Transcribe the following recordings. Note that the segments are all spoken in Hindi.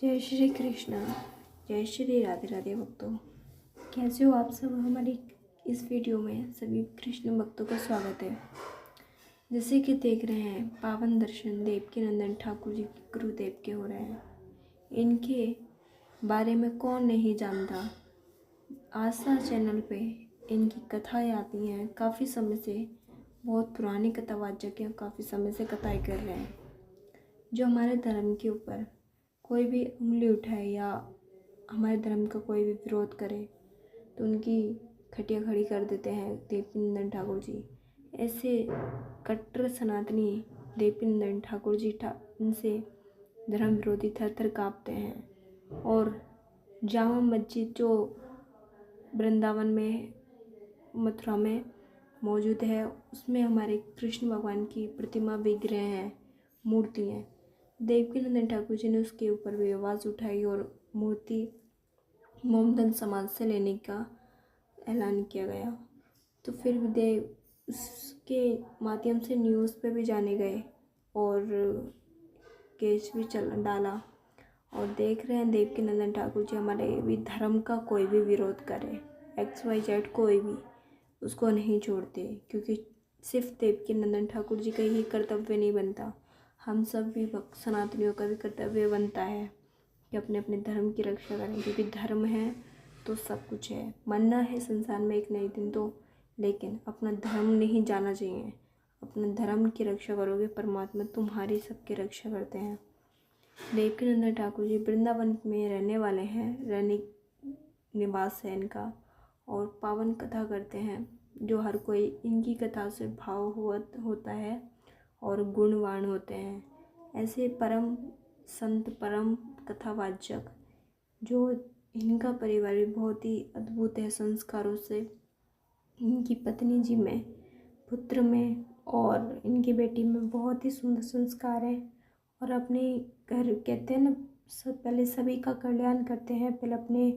जय श्री कृष्णा। जय श्री राधे राधे भक्तों। कैसे हो आप सब। हमारी इस वीडियो में सभी कृष्ण भक्तों का स्वागत है। जैसे कि देख रहे हैं, पावन दर्शन देवकी नंदन ठाकुर जी गुरुदेव के हो रहे हैं। इनके बारे में कौन नहीं जानता। आस्था चैनल पे इनकी कथाएं आती हैं। काफ़ी समय से, बहुत पुरानी कथावाचक हैं, काफ़ी समय से कथाएं कर रहे हैं। जो हमारे धर्म के ऊपर कोई भी उंगली उठाए या हमारे धर्म का कोई भी विरोध करे तो उनकी खटिया खड़ी कर देते हैं देवकी नंदन ठाकुर जी। ऐसे कट्टर सनातनी देवकी नंदन ठाकुर जी उनसे धर्म विरोधी थर थर काँपते हैं। और जामा मस्जिद जो वृंदावन में, मथुरा में मौजूद है, उसमें हमारे कृष्ण भगवान की प्रतिमा, विग्रह हैं, मूर्ति हैं। देवकी नंदन ठाकुर जी ने उसके ऊपर भी आवाज़ उठाई और मूर्ति मोमदन समाज से लेने का ऐलान किया गया। तो फिर देव उसके माध्यम से न्यूज़ पे भी जाने गए और केस भी चल डाला। और देख रहे हैं, देवकी नंदन ठाकुर जी हमारे भी धर्म का कोई भी विरोध करे, XYZ कोई भी, उसको नहीं छोड़ते। क्योंकि सिर्फ देवकी नंदन ठाकुर जी का ही कर्तव्य नहीं बनता, हम सब भी सनातनियों का भी कर्तव्य बनता है कि अपने अपने धर्म की रक्षा करें। क्योंकि धर्म है तो सब कुछ है। मरना है संसार में एक नए दिन तो, लेकिन अपना धर्म नहीं जाना चाहिए। अपने धर्म की रक्षा करोगे, परमात्मा तुम्हारी सबकी रक्षा करते हैं। देवकी नंदन ठाकुर जी वृंदावन में रहने वाले हैं, रहने निवास है इनका, और पावन कथा करते हैं। जो हर कोई इनकी कथा से भाव होता है और गुणवान होते हैं। ऐसे परम संत, परम कथावाचक, जो इनका परिवार भी बहुत ही अद्भुत है संस्कारों से। इनकी पत्नी जी में, पुत्र में और इनकी बेटी में बहुत ही सुंदर संस्कार हैं। और अपने घर, कहते हैं ना, सब पहले सभी का कल्याण करते हैं, पहले अपने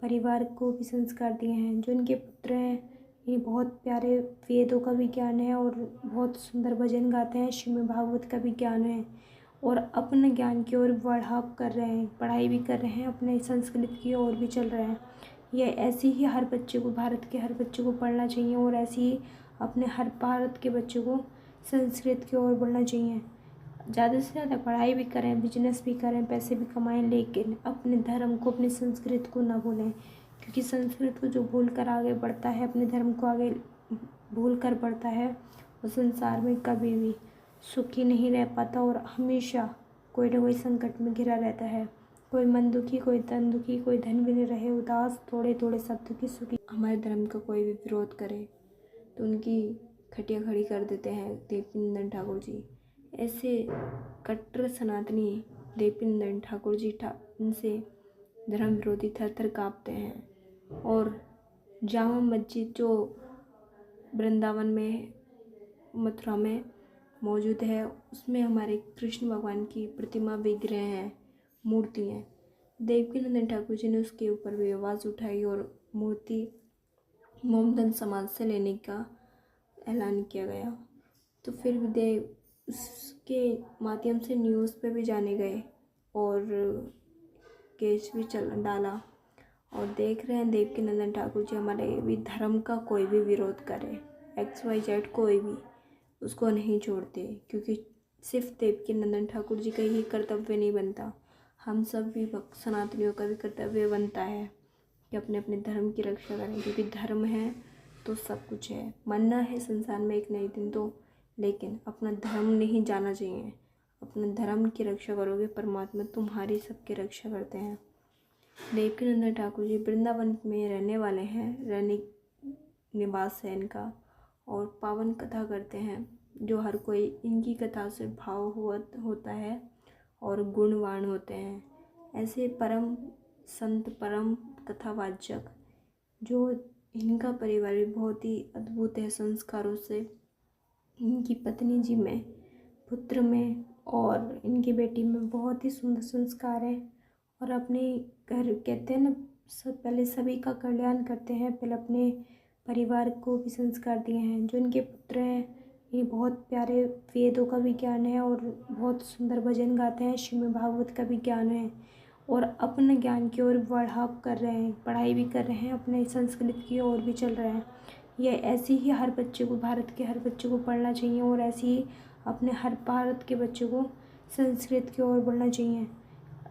परिवार को भी संस्कार दिए हैं। जो इनके पुत्र हैं, ये बहुत प्यारे वेदों का भी ज्ञान है और बहुत सुंदर भजन गाते हैं, श्रीमद् भागवत का भी ज्ञान है। और अपने ज्ञान की ओर बढ़ाव कर रहे हैं, पढ़ाई भी कर रहे हैं, अपने संस्कृत की ओर भी चल रहे हैं। ये ऐसे ही हर बच्चे को, भारत के हर बच्चे को पढ़ना चाहिए और ऐसे ही अपने हर भारत के बच्चों को संस्कृत की ओर बढ़ना चाहिए। ज़्यादा से ज़्यादा पढ़ाई भी करें, बिजनेस भी करें, पैसे भी कमाएं, लेकिन अपने धर्म को, अपनी संस्कृत को ना भूलें। क्योंकि संस्कृत को जो भूल कर आगे बढ़ता है, अपने धर्म को आगे भूल कर बढ़ता है, वो संसार में कभी भी सुखी नहीं रह पाता और हमेशा कोई ना कोई संकट में घिरा रहता है। कोई मन दुखी, कोई तन दुखी, कोई धन भी नहीं रहे उदास, थोड़े थोड़े सब दुखी सुखी। हमारे धर्म का कोई भी विरोध करे तो उनकी खटिया खड़ी कर देते हैं देवकी नंदन ठाकुर जी। ऐसे कट्टर सनातनी देवकी नंदन ठाकुर जी उनसे धर्म विरोधी थर थर काँपते हैं। और जामा मस्जिद जो वृंदावन में, मथुरा में मौजूद है, उसमें हमारे कृष्ण भगवान की प्रतिमा, विग्रह हैं, मूर्ति हैं। देवकी नंदन ठाकुर जी ने उसके ऊपर भी आवाज़ उठाई और मूर्ति मोमदन समाज से लेने का ऐलान किया गया। तो फिर देव उसके माध्यम से न्यूज़ पे भी जाने गए और केस भी चल डाला। और देख रहे हैं, देवकी नंदन ठाकुर जी हमारे भी धर्म का कोई भी विरोध करे, XYZ कोई भी, उसको नहीं छोड़ते। क्योंकि सिर्फ देवकी नंदन ठाकुर जी का ही कर्तव्य नहीं बनता, हम सब भी सनातनियों का भी कर्तव्य बनता है कि अपने अपने धर्म की रक्षा करें। क्योंकि धर्म है तो सब कुछ है। मरना है संसार में एक नए दिन तो, लेकिन अपना धर्म नहीं जाना चाहिए। अपने धर्म की रक्षा करोगे, परमात्मा तुम्हारी सबकी रक्षा करते हैं। देवकी नंदन ठाकुर जी वृंदावन में रहने वाले हैं, रहने निवास है इनका, और पावन कथा करते हैं। जो हर कोई इनकी कथा से भाव होता है और गुणवान होते हैं। ऐसे परम संत, परम कथावाचक, जो इनका परिवार भी बहुत ही अद्भुत है संस्कारों से। इनकी पत्नी जी में, पुत्र में और इनकी बेटी में बहुत ही सुंदर संस्कार हैं। और अपने घर, कहते हैं ना, सब पहले सभी का कल्याण करते हैं, पहले अपने परिवार को भी संस्कार दिए हैं। जो इनके पुत्र हैं, ये बहुत प्यारे वेदों का भी ज्ञान है और बहुत सुंदर भजन गाते हैं, श्रीमद् भागवत का भी ज्ञान है। और अपने ज्ञान की ओर बढ़ा कर रहे हैं, पढ़ाई भी कर रहे हैं, अपने संस्कृत की ओर भी चल रहे हैं। यह ऐसे ही हर बच्चे को, भारत के हर बच्चे को पढ़ना चाहिए और ऐसे ही अपने हर भारत के बच्चों को संस्कृत की ओर बढ़ना चाहिए।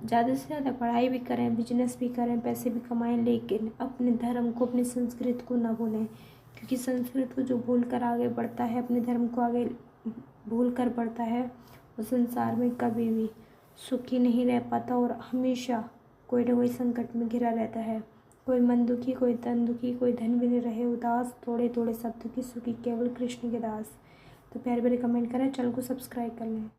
ज़्यादा से ज़्यादा पढ़ाई भी करें, बिजनेस भी करें, पैसे भी कमाएं, लेकिन अपने धर्म को, अपनी संस्कृत को ना भूलें, क्योंकि संस्कृत को जो भूल कर आगे बढ़ता है, अपने धर्म को आगे भूल कर बढ़ता है, वो संसार में कभी भी सुखी नहीं रह पाता और हमेशा कोई ना कोई संकट में घिरा रहता है। कोई मन दुखी, कोई तन दुखी, कोई धन भी नहीं रहे उदास, थोड़े थोड़े सब दुखी सुखी केवल कृष्ण के दास। तो प्यारे प्यारे कमेंट करें, चैनल को सब्सक्राइब कर लें।